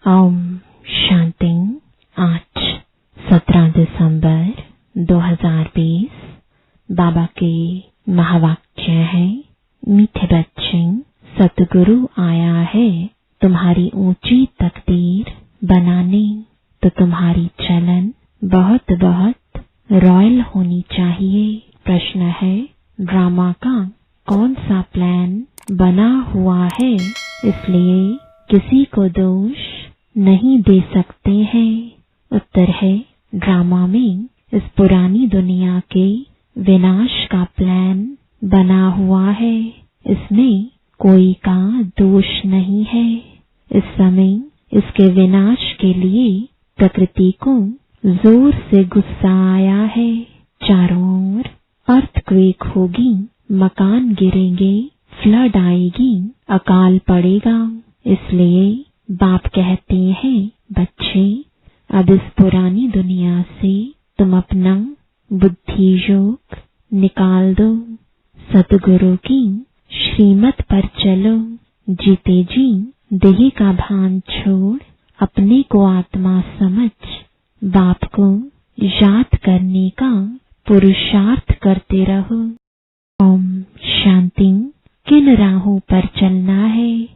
ओम शांति। आज 17 दिसंबर 2020 बाबा के महावाक्य है। मीठे बच्चे, सतगुरु आया है तुम्हारी ऊंची तकदीर बनाने, तो तुम्हारी चलन बहुत बहुत रॉयल होनी चाहिए। प्रश्न है, ड्रामा का कौन सा प्लान बना हुआ है, इसलिए किसी को दोष नहीं दे सकते हैं। उत्तर है, ड्रामा में इस पुरानी दुनिया के विनाश का प्लान बना हुआ है। इसमें कोई का दोष नहीं है। इस समय इसके विनाश के लिए प्रकृति को जोर से गुस्सा आया है। चारों ओर अर्थक्वेक होगी, मकान गिरेंगे, फ्लड आएगी, अकाल पड़ेगा। इसलिए बाप कहते हैं, बच्चे अब इस पुरानी दुनिया से तुम अपना बुद्धि योग निकाल दो। सतगुरु की श्रीमत पर चलो। जीते जी देह का भान छोड़ अपने को आत्मा समझ बाप को याद करने का पुरुषार्थ करते रहो। ओम शांति। किन राहों पर चलना है?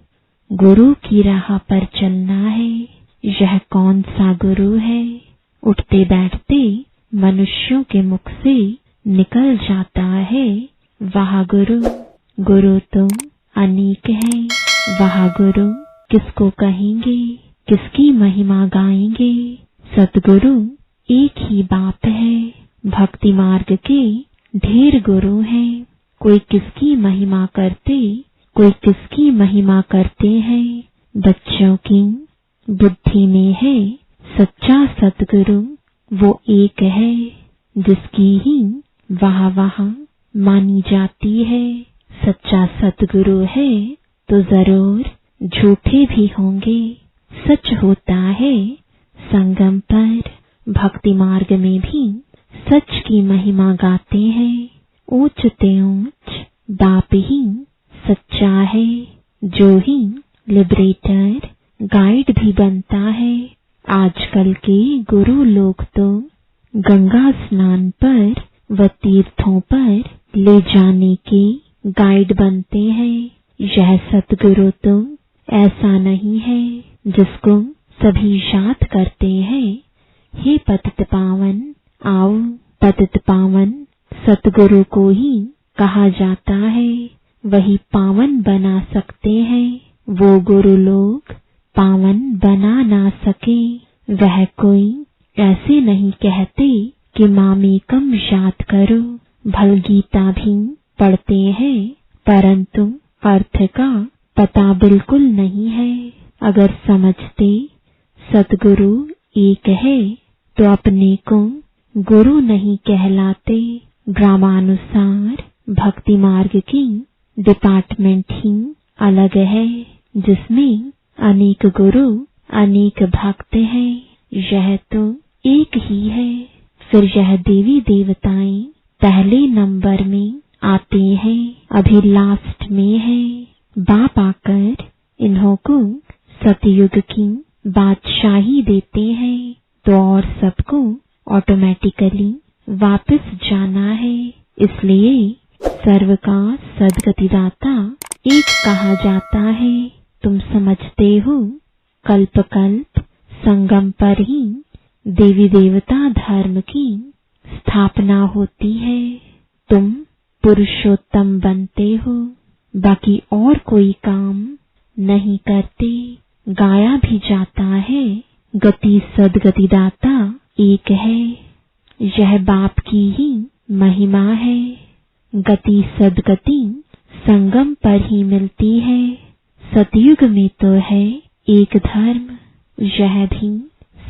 गुरु की राह पर चलना है। यह कौन सा गुरु है? उठते बैठते मनुष्यों के मुख से निकल जाता है, वह गुरु। गुरु तो अनेक है, वह गुरु किसको कहेंगे, किसकी महिमा गाएंगे? सतगुरु एक ही बाप है। भक्ति मार्ग के ढेर गुरु हैं। कोई किसकी महिमा करते, कोई किसकी महिमा करते हैं। बच्चों की बुद्धि में है सच्चा सतगुरु, वो एक है जिसकी ही वाह वाह मानी जाती है। सच्चा सतगुरु है तो जरूर झूठे भी होंगे। सच होता है संगम पर, भक्ति मार्ग में भी सच की महिमा गाते हैं। ऊंच ते ऊंच बाप ही सच्चा है, जो ही लिबरेटर गाइड भी बनता है। आजकल के गुरु लोग तो गंगा स्नान पर व तीर्थों पर ले जाने के गाइड बनते हैं। यह सतगुरु तो ऐसा नहीं है जिसको सभी याद करते हैं। हे पतित पावन आओ। पतित पावन सतगुरु को ही कहा जाता है। वही पावन बना सकते हैं। वो गुरु लोग पावन बना ना सके। वह कोई ऐसे नहीं कहते कि मामी कम याद करो। भल गीता भी पढ़ते हैं, परंतु अर्थ का पता बिल्कुल नहीं है। अगर समझते सतगुरु एक है तो अपने को गुरु नहीं कहलाते। ड्रामानुसार भक्ति मार्ग की डिपार्टमेंट ही अलग है, जिसमें अनेक गुरु अनेक भक्त हैं। यह तो एक ही है। फिर यह देवी देवताएं पहले नंबर में आते हैं, अभी लास्ट में है। बाप आकर इन्हों को सतयुग की बादशाही देते हैं, तो और सबको ऑटोमेटिकली वापस जाना है। इसलिए सर्व का सद्गतिदाता एक कहा जाता है। तुम समझते हो, कल्प कल्प संगम पर ही देवी देवता धर्म की स्थापना होती है। तुम पुरुषोत्तम बनते हो, बाकी और कोई काम नहीं करते। गाया भी जाता है, गति सद्गतिदाता एक है। यह बाप की ही महिमा है। गति सद्गति संगम पर ही मिलती है। सतयुग में तो है एक धर्म। यह भी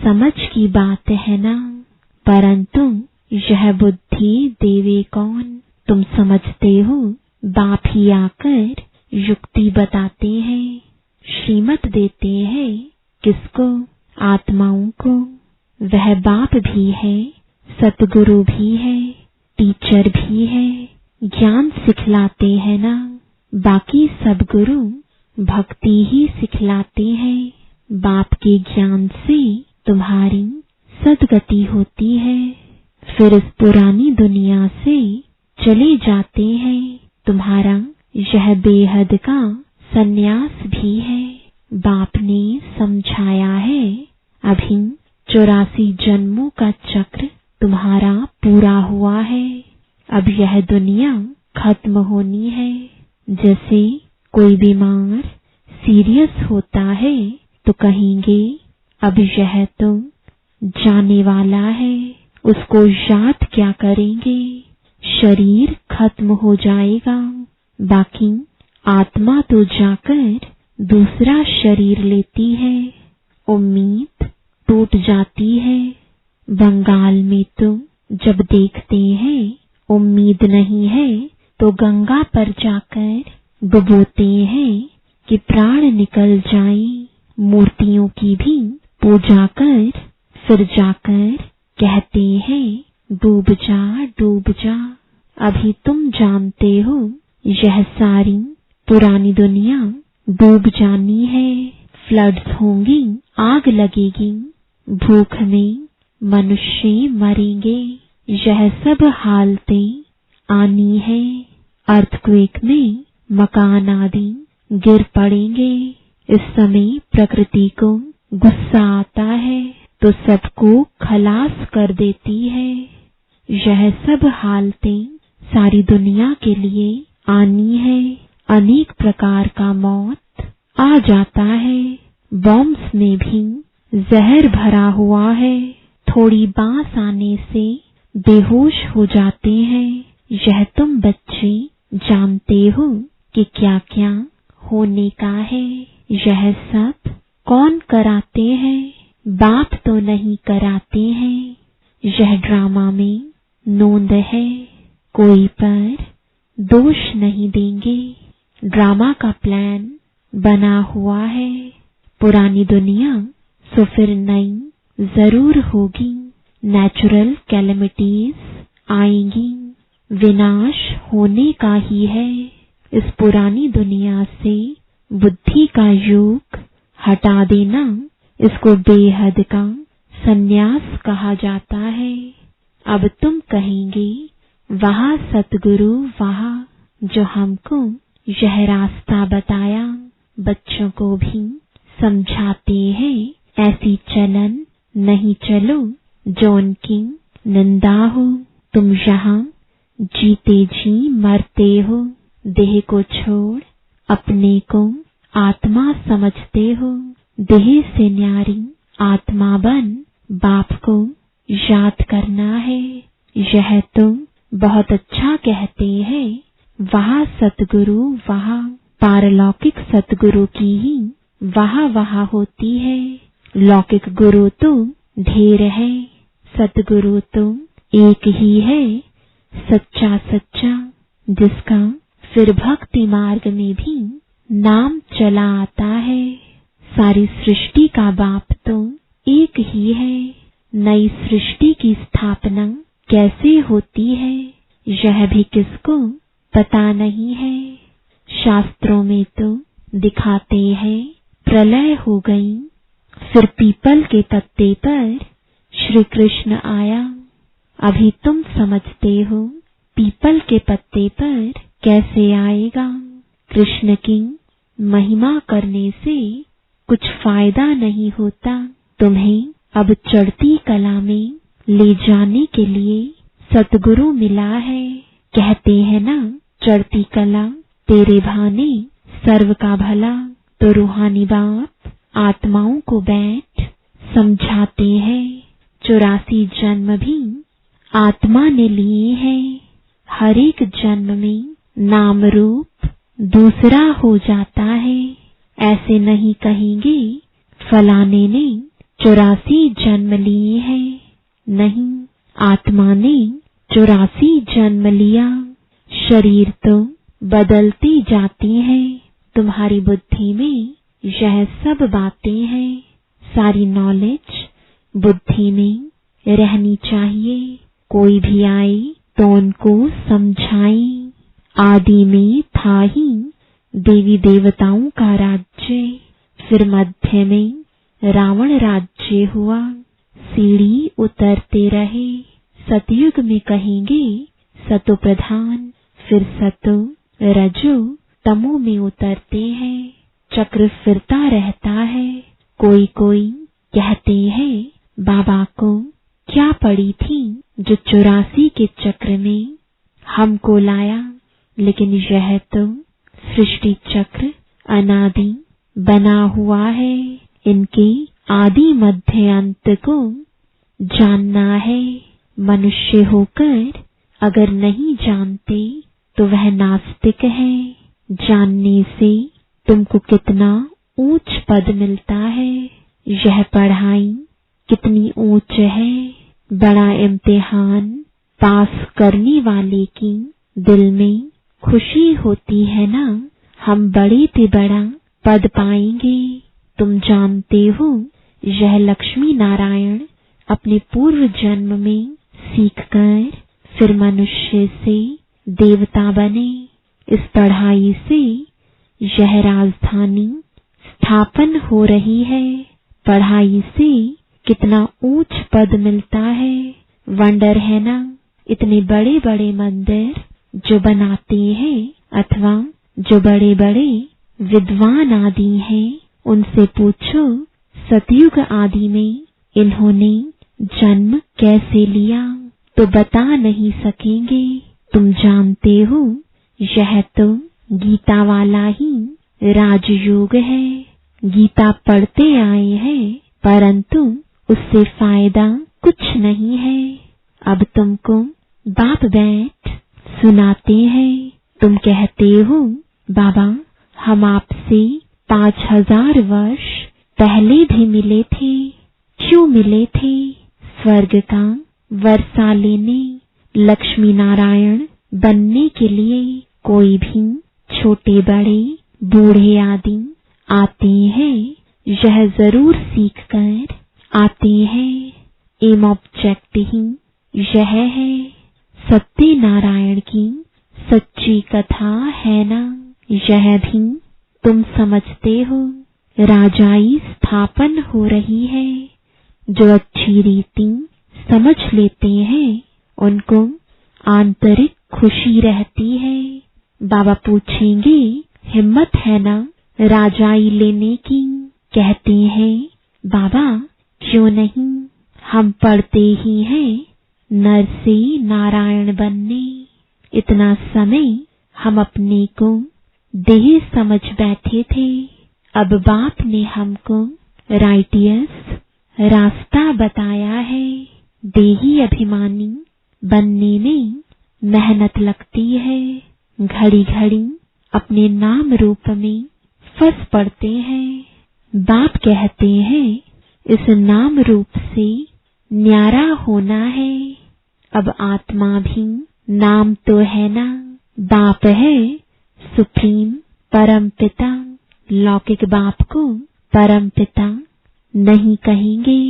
समझ की बात है ना, परंतु यह बुद्धि देवे कौन? तुम समझते हो, बाप ही आकर युक्ति बताते हैं, श्रीमत देते हैं। किसको? आत्माओं को। वह बाप भी है, सतगुरु भी है, टीचर भी है, ज्ञान सिखलाते हैं ना। बाकी सब गुरु भक्ति ही सिखलाते हैं। बाप के ज्ञान से तुम्हारी सद्गति होती है। फिर इस पुरानी दुनिया से चले जाते हैं। तुम्हारा यह बेहद का संन्यास भी है। बाप ने समझाया है, अभी 84 जन्मों का चक्र तुम्हारा पूरा हुआ है। अब यह दुनिया खत्म होनी है। जैसे कोई बीमार सीरियस होता है तो कहेंगे अब यह तो जाने वाला है, उसको याद क्या करेंगे, शरीर खत्म हो जाएगा। बाकी आत्मा तो जाकर दूसरा शरीर लेती है। उम्मीद टूट जाती है। बंगाल में तो जब देखते हैं उम्मीद नहीं है तो गंगा पर जाकर डुबोते हैं कि प्राण निकल जाए। मूर्तियों की भी पूजा कर फिर जाकर कहते हैं डूब जा डूब जा। अभी तुम जानते हो यह सारी पुरानी दुनिया डूब जानी है। फ्लड्स होंगी, आग लगेगी, भूख में मनुष्य मरेंगे। यह सब हालतें आनी है। अर्थक्वेक में मकान आदि गिर पड़ेंगे। इस समय प्रकृति को गुस्सा आता है तो सबको खलास कर देती है। यह सब हालतें सारी दुनिया के लिए आनी है। अनेक प्रकार का मौत आ जाता है। बॉम्ब्स में भी जहर भरा हुआ है। थोड़ी बांस आने से बेहोश हो जाते हैं। यह तुम बच्चे जानते हो कि क्या क्या होने का है। यह सब कौन कराते हैं? बाप तो नहीं कराते हैं। यह ड्रामा में नोंद है, कोई पर दोष नहीं देंगे। ड्रामा का प्लान बना हुआ है। पुरानी दुनिया सो फिर नई जरूर होगी। नेचुरल कैलेमिटीज आएंगी। विनाश होने का ही है। इस पुरानी दुनिया से बुद्धि का योग हटा देना, इसको बेहद का संन्यास कहा जाता है। अब तुम कहेंगे वहाँ सतगुरु वहाँ जो हमको यह रास्ता बताया। बच्चों को भी समझाते हैं ऐसी चलन नहीं चलो जो उनकी निंदा हो। तुम यहाँ जीते जी मरते हो। देह को छोड़ अपने को आत्मा समझते हो। देह से न्यारी आत्मा बन बाप को याद करना है। यह तो बहुत अच्छा कहते हैं। वहाँ सतगुरु वहाँ पारलौकिक सतगुरु की ही वहाँ वहाँ होती है। लौकिक गुरु तो ढेर है, सतगुरु तो एक ही है, सच्चा सच्चा, जिसका फिर भक्ति मार्ग में भी नाम चला आता है। सारी सृष्टि का बाप तो एक ही है। नई सृष्टि की स्थापना कैसे होती है यह भी किसको पता नहीं है। शास्त्रों में तो दिखाते हैं प्रलय हो गई, फिर पीपल के पत्ते पर श्री कृष्ण आया। अभी तुम समझते हो पीपल के पत्ते पर कैसे आएगा। कृष्ण की महिमा करने से कुछ फायदा नहीं होता। तुम्हें अब चढ़ती कला में ले जाने के लिए सतगुरु मिला है। कहते हैं ना, चढ़ती कला तेरे भाने सर्व का भला। तो रूहानी बाप आत्माओं को बैठ समझाते हैं 84 जन्म भी आत्मा ने लिए हैं। हर एक जन्म में नाम रूप दूसरा हो जाता है। ऐसे नहीं कहेंगे फलाने ने 84 जन्म लिए हैं। नहीं, आत्मा ने 84 जन्म लिया। शरीर तो बदलती जाती हैं। तुम्हारी बुद्धि में यह सब बातें हैं। सारी नॉलेज बुद्धि में रहनी चाहिए। कोई भी आए तो उनको समझाएं। आदि में था ही देवी देवताओं का राज्य, फिर मध्य में रावण राज्य हुआ, सीढ़ी उतरते रहे। सतयुग में कहेंगे सतो प्रधान, फिर सतो रजो तमो में उतरते हैं। चक्र फिरता रहता है। कोई कोई कहते हैं बाबा को क्या पड़ी थी जो 84 के चक्र में हमको लाया, लेकिन यह तो सृष्टि चक्र अनादि बना हुआ है। इनके आदि मध्य अंत को जानना है। मनुष्य होकर अगर नहीं जानते तो वह नास्तिक है। जानने से तुमको कितना ऊंच पद मिलता है। यह पढ़ाई कितनी ऊंच है। बड़ा इम्तिहान पास करने वाले की दिल में खुशी होती है ना, हम बड़े से बड़ा पद पाएंगे। तुम जानते हो यह लक्ष्मी नारायण अपने पूर्व जन्म में सीखकर फिर मनुष्य से देवता बने। इस पढ़ाई से यह राजधानी स्थापन हो रही है। पढ़ाई से कितना ऊंच पद मिलता है। वंडर है ना। इतने बड़े बड़े मंदिर जो बनाते हैं अथवा जो बड़े बड़े विद्वान आदि हैं, उनसे पूछो सतयुग आदि में इन्होंने जन्म कैसे लिया तो बता नहीं सकेंगे। तुम जानते हो यह तो गीता वाला ही राजयोग है। गीता पढ़ते आए हैं परंतु उससे फायदा कुछ नहीं है। अब तुमको बाप बैठ सुनाते हैं। तुम कहते हो बाबा हम आपसे 5000 वर्ष पहले भी मिले थे। क्यों मिले थे? स्वर्ग का वर्षा लेने, लक्ष्मी नारायण बनने के लिए। कोई भी छोटे बड़े बूढ़े आदि आते हैं, यह जरूर सीख कर आते हैं। एम ऑब्जेक्ट ही यह है। सत्य नारायण की सच्ची कथा है ना, यह भी तुम समझते हो। राजाई स्थापन हो रही है। जो अच्छी रीति समझ लेते हैं उनको आंतरिक खुशी रहती है। बाबा पूछेंगे हिम्मत है ना राजाई लेने की? कहते हैं बाबा क्यों नहीं, हम पढ़ते ही हैं नर से नारायण बनने। इतना समय हम अपने को देह समझ बैठे थे। अब बाप ने हमको राइटियस रास्ता बताया है। देही अभिमानी बनने में मेहनत लगती है। घड़ी घड़ी अपने नाम रूप में फंस पड़ते हैं। बाप कहते हैं इस नाम रूप से न्यारा होना है। अब आत्मा भी नाम तो है ना। बाप है सुप्रीम परम पिता। लौकिक बाप को परम पिता नहीं कहेंगे।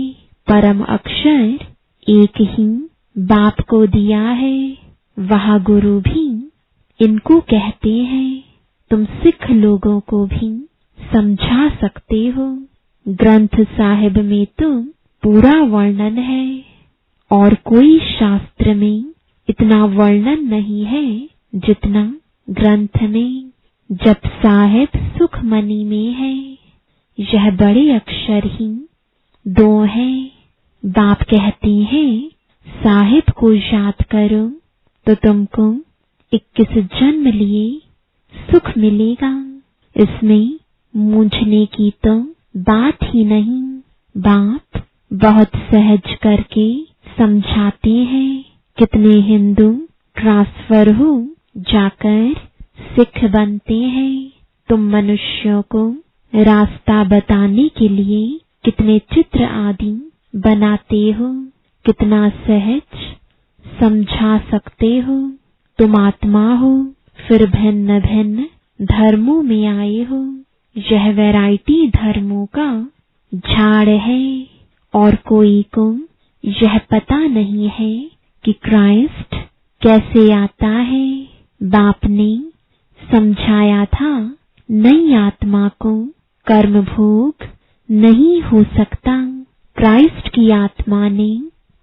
परम अक्षर एक ही बाप को दिया है। वह गुरु भी इनको कहते हैं। तुम सिख लोगों को भी समझा सकते हो। ग्रंथ साहिब में तो पूरा वर्णन है और कोई शास्त्र में इतना वर्णन नहीं है जितना ग्रंथ में। जप साहिब सुखमनी में है। यह बड़े अक्षर ही 2 हैं। बाप कहते हैं साहिब को याद करो तो तुमको 21 जन्म लिए सुख मिलेगा। इसमें मूंझने की तो बात ही नहीं। बाप बहुत सहज करके समझाते हैं। कितने हिंदू ट्रांसफर हो जाकर सिख बनते हैं। तुम मनुष्यों को रास्ता बताने के लिए कितने चित्र आदि बनाते हो। कितना सहज समझा सकते हो। तुम आत्मा हो, फिर भिन्न भिन्न धर्मों में आए हो। यह वैरायटी धर्मों का झाड़ है और कोई को यह पता नहीं है कि क्राइस्ट कैसे आता है। बाप ने समझाया था नई आत्मा को कर्म भोग नहीं हो सकता। क्राइस्ट की आत्मा ने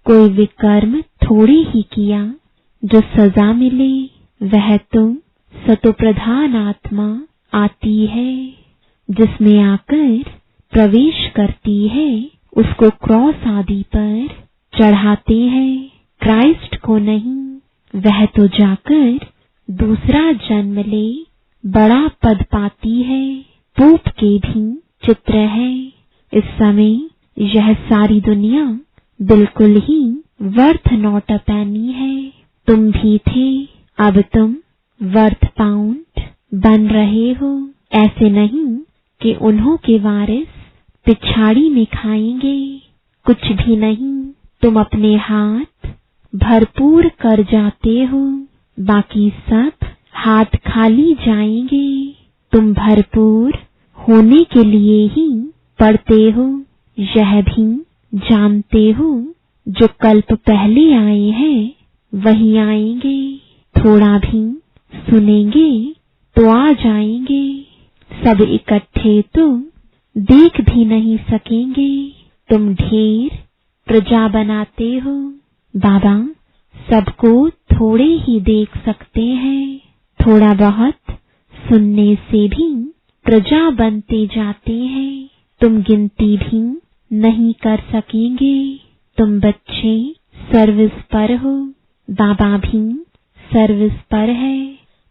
कोई विकर्म थोड़ी ही किया। जो सजा मिले वह तो सतोप्रधान आत्मा आती है, जिसमें आकर प्रवेश करती है, उसको क्रॉस आदि पर चढ़ाते हैं। क्राइस्ट को नहीं, वह तो जाकर दूसरा जन्म ले बड़ा पद पाती है। पोप के भी चित्र है। इस समय यह सारी दुनिया बिल्कुल ही वर्थ नॉट अ पेनी है। तुम भी थे, अब तुम वर्थ पाउंड बन रहे हो। ऐसे नहीं कि उन्हों के वारिस पिछाड़ी में खाएंगे, कुछ भी नहीं। तुम अपने हाथ भरपूर कर जाते हो, बाकी सब हाथ खाली जाएंगे। तुम भरपूर होने के लिए ही पढ़ते हो, यह भी जानते हो जो कल्प पहले आए हैं वही आएंगे। थोड़ा भी सुनेंगे तो आ जाएंगे, सब इकट्ठे तो देख भी नहीं सकेंगे। तुम ढेर प्रजा बनाते हो, बाबा सबको थोड़े ही देख सकते हैं। थोड़ा बहुत सुनने से भी प्रजा बनते जाते हैं। तुम गिनती भी नहीं कर सकेंगे। तुम बच्चे सर्विस पर हो, बाबा भी सर्विस पर है।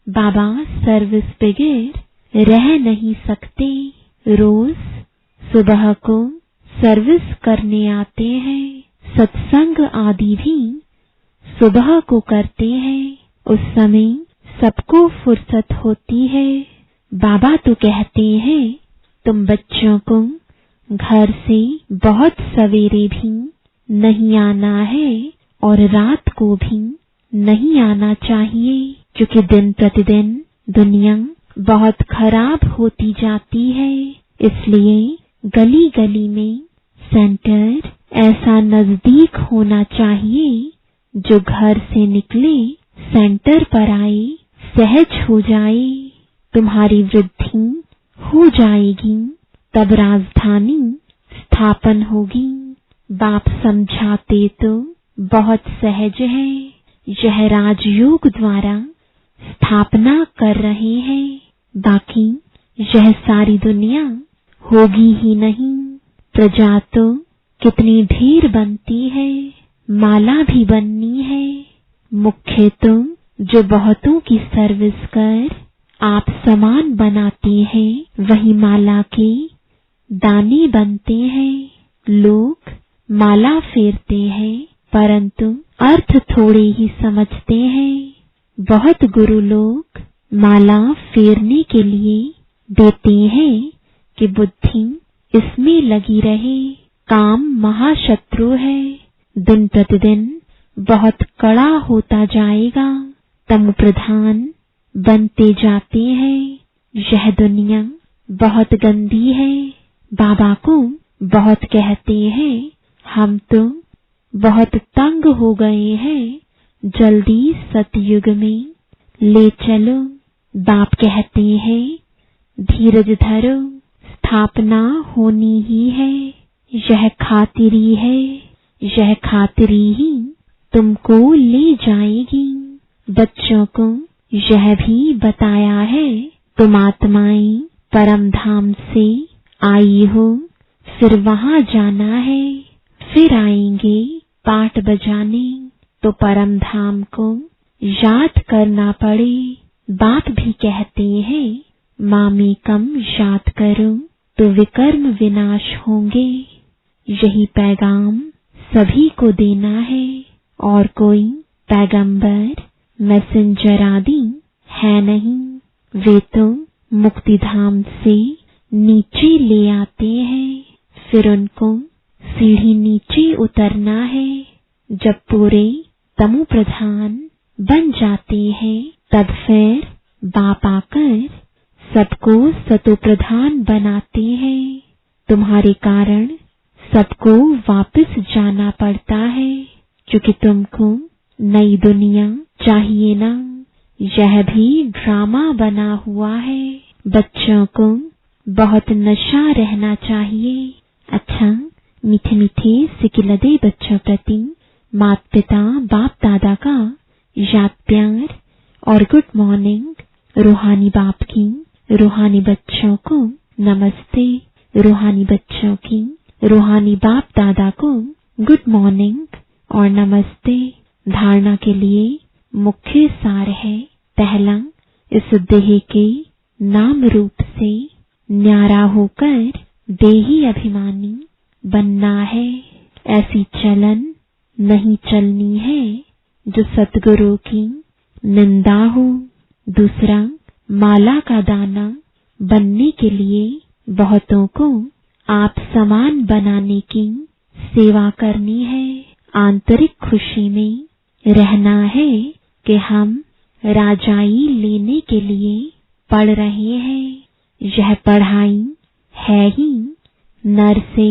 बाबा सर्विस बगैर रह नहीं सकते। रोज सुबह को सर्विस करने आते हैं। सत्संग आदि भी सुबह को करते हैं। उस समय सबको फुर्सत होती है। बाबा तो कहते हैं तुम बच्चों को घर से बहुत सवेरे भी नहीं आना है और रात को भी नहीं आना चाहिए, क्योंकि दिन प्रतिदिन दुनिया बहुत खराब होती जाती है। इसलिए गली गली में सेंटर ऐसा नजदीक होना चाहिए जो घर से निकले सेंटर पर आए, सहज हो जाए। तुम्हारी वृद्धि हो जाएगी, तब राजधानी स्थापन होगी। बाप समझाते तो बहुत सहज है। यह राजयोग द्वारा स्थापना कर रहे हैं, बाकी यह सारी दुनिया होगी ही नहीं। प्रजा तो कितनी ढेर बनती है, माला भी बननी है। मुख्य तो जो बहुतों की सर्विस कर आप समान बनाते हैं, वही माला के दाने बनते हैं। लोग माला फेरते हैं, परंतु अर्थ थोड़े ही समझते हैं। बहुत गुरु लोग माला फेरने के लिए देते हैं कि बुद्धि इसमें लगी रहे। काम महाशत्रु है, दिन प्रतिदिन बहुत कड़ा होता जाएगा। तमो प्रधान बनते जाते हैं। यह दुनिया बहुत गंदी है। बाबा को बहुत कहते हैं हम तो बहुत तंग हो गए हैं, जल्दी सतयुग में ले चलो। बाप कहते हैं धीरज धरो, स्थापना होनी ही है। यह खातिरी है, यह खातिरी ही तुमको ले जाएगी। बच्चों को यह भी बताया है तुम आत्माएं परम धाम से आई हो, फिर वहां जाना है। फिर आएंगे पाठ बजाने, तो परम धाम को याद करना पड़े। बाप भी कहते हैं मामी कम याद करो तो विकर्म विनाश होंगे। यही पैगाम सभी को देना है, और कोई पैगंबर मैसेंजर आदि है नहीं। वे तो मुक्ति धाम से नीचे ले आते हैं, फिर उनको सीढ़ी नीचे उतरना है। जब पूरे तमो प्रधान बन जाते हैं, तब फिर बाप आकर सबको सतो प्रधान बनाते हैं। तुम्हारे कारण सबको वापस जाना पड़ता है, क्योंकि तुमको नई दुनिया चाहिए ना। यह भी ड्रामा बना हुआ है। बच्चों को बहुत नशा रहना चाहिए। अच्छा, मीठे मीठे सिकिलदे बच्चों प्रति माता पिता बाप दादा का याद प्यार और गुड मॉर्निंग। रूहानी बाप की रूहानी बच्चों को नमस्ते, रूहानी बच्चों की रूहानी बाप दादा को गुड मॉर्निंग और नमस्ते। धारणा के लिए मुख्य सार है, पहला, इस देह के नाम रूप से न्यारा होकर देही अभिमानी बनना है। ऐसी चलन नहीं चलनी है जो सतगुरु की निंदा हो। दूसरा, माला का दाना बनने के लिए बहुतों को आप समान बनाने की सेवा करनी है। आंतरिक खुशी में रहना है कि हम राजाई लेने के लिए पढ़ रहे हैं। यह पढ़ाई है ही नर से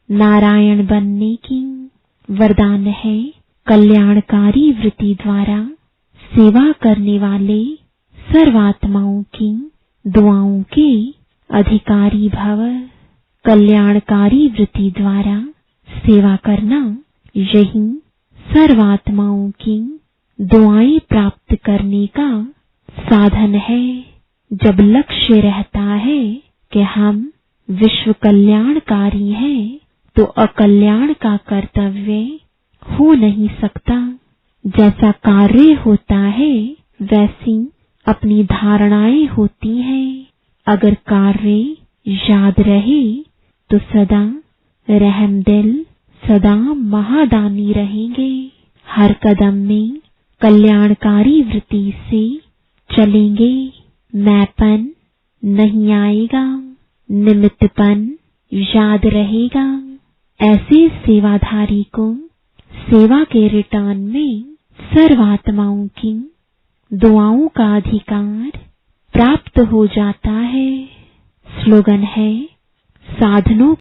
नारायण बनने की। वरदान है, कल्याणकारी वृत्ति द्वारा सेवा करने वाले सर्वात्माओं की दुआओं के अधिकारी भव। कल्याणकारी वृत्ति द्वारा सेवा करना यही सर्वात्माओं की दुआएं प्राप्त करने का साधन है। जब लक्ष्य रहता है कि हम विश्व कल्याणकारी हैं, तो अकल्याण का कर्तव्य हो नहीं सकता। जैसा कार्य होता है वैसी अपनी धारणाएं होती हैं। अगर कार्य याद रहे तो सदा रहमदिल, सदा महादानी रहेंगे। हर कदम में कल्याणकारी वृत्ति से चलेंगे। मैंपन नहीं आएगा, निमित्तपन याद रहेगा। ऐसे सेवाधारी को सेवा के रिटर्न में सर्वात्माओं की दुआओं का अधिकार प्राप्त हो जाता है। स्लोगन है, साधनों